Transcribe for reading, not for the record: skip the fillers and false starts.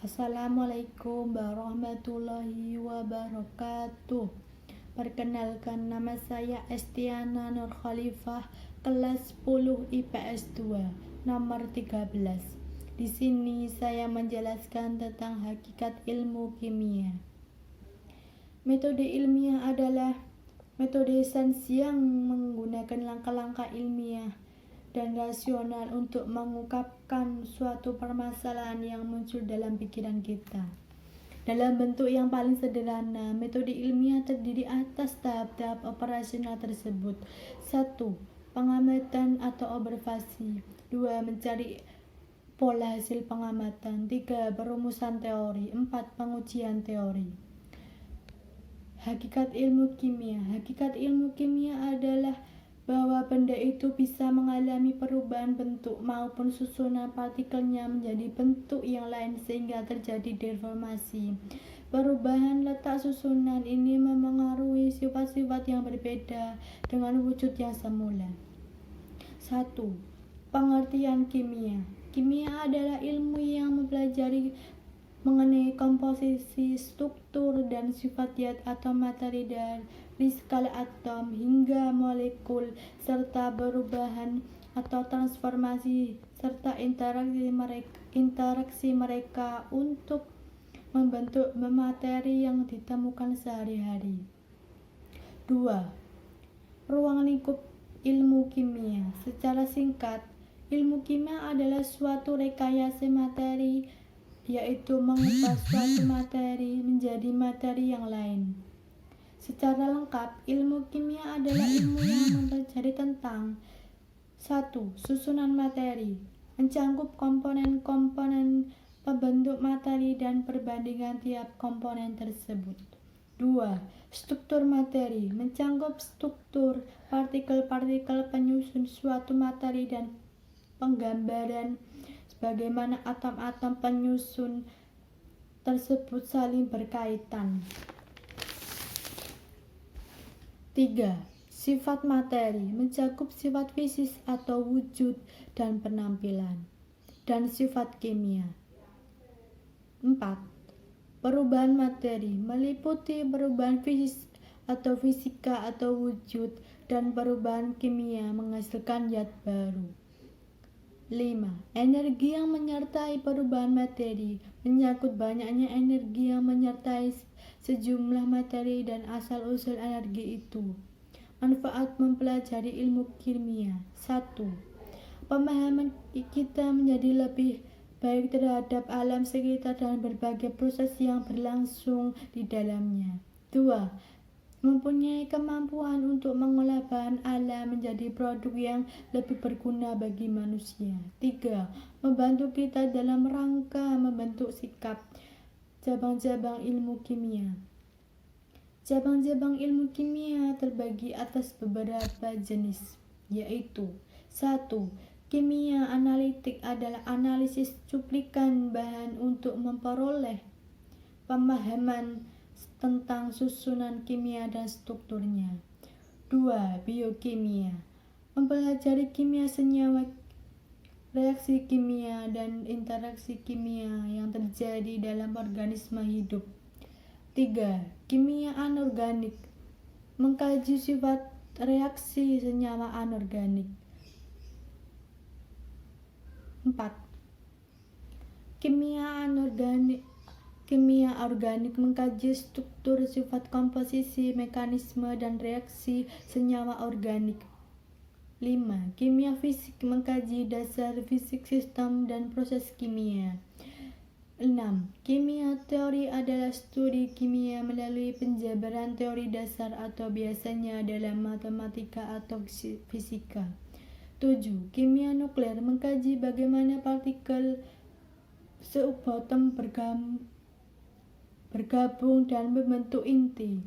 Assalamualaikum warahmatullahi wabarakatuh. Perkenalkan, nama saya Estiana Nur Khalifah, kelas 10 IPS 2, nomor 13. Di sini saya menjelaskan tentang hakikat ilmu kimia. Metode ilmiah adalah metode sains yang menggunakan langkah-langkah ilmiah dan rasional untuk mengungkapkan suatu permasalahan yang muncul dalam pikiran kita. Dalam bentuk yang paling sederhana, metode ilmiah terdiri atas tahap-tahap operasional tersebut. 1. Pengamatan atau observasi. 2. Mencari pola hasil pengamatan. 3. Perumusan teori. 4. Pengujian teori. Hakikat ilmu kimia. Hakikat ilmu kimia adalah bahwa benda itu bisa mengalami perubahan bentuk maupun susunan partikelnya menjadi bentuk yang lain sehingga terjadi deformasi. Perubahan letak susunan ini memengaruhi sifat-sifat yang berbeda dengan wujud yang semula. 1. Pengertian kimia. Kimia adalah ilmu yang mempelajari mengenai komposisi, struktur, dan sifat zat atau materi dari skala atom hingga molekul, serta perubahan atau transformasi serta interaksi mereka untuk membentuk materi yang ditemukan sehari-hari. 2. Ruang lingkup ilmu kimia. Secara singkat, ilmu kimia adalah suatu rekayasa materi, yaitu mengubah suatu materi menjadi materi yang lain. Secara lengkap, ilmu kimia adalah ilmu yang mempelajari tentang 1. Susunan materi, mencakup komponen-komponen pembentuk materi dan perbandingan tiap komponen tersebut. 2. Struktur materi, mencakup struktur partikel-partikel penyusun suatu materi dan penggambaran bagaimana atom-atom penyusun tersebut saling berkaitan. 3. Sifat materi, mencakup sifat fisik atau wujud dan penampilan, dan sifat kimia. 4. Perubahan materi, meliputi perubahan fisik atau fisika atau wujud dan perubahan kimia menghasilkan zat baru. 5. Energi yang menyertai perubahan materi, menyangkut banyaknya energi yang menyertai sejumlah materi dan asal-usul energi itu. Manfaat mempelajari ilmu kimia. 1. Pemahaman kita menjadi lebih baik terhadap alam sekitar dan berbagai proses yang berlangsung di dalamnya. 2. Mempunyai kemampuan untuk mengolah bahan alam menjadi produk yang lebih berguna bagi manusia. 3. Membantu kita dalam rangka membentuk sikap. Cabang-cabang ilmu kimia. Cabang-cabang ilmu kimia terbagi atas beberapa jenis, yaitu 1. Kimia analitik adalah analisis cuplikan bahan untuk memperoleh pemahaman tentang susunan kimia dan strukturnya. 2. Biokimia, mempelajari kimia senyawa, reaksi kimia, dan interaksi kimia yang terjadi dalam organisme hidup. 3. Kimia anorganik, mengkaji sifat reaksi senyawa anorganik. 4. Kimia organik mengkaji struktur, sifat, komposisi, mekanisme, dan reaksi senyawa organik. 5. Kimia fisik mengkaji dasar fisik sistem dan proses kimia. 6. Kimia teori adalah studi kimia melalui penjabaran teori dasar atau biasanya dalam matematika atau fisika. 7. Kimia nuklir mengkaji bagaimana partikel subatom bergabung dan membentuk inti.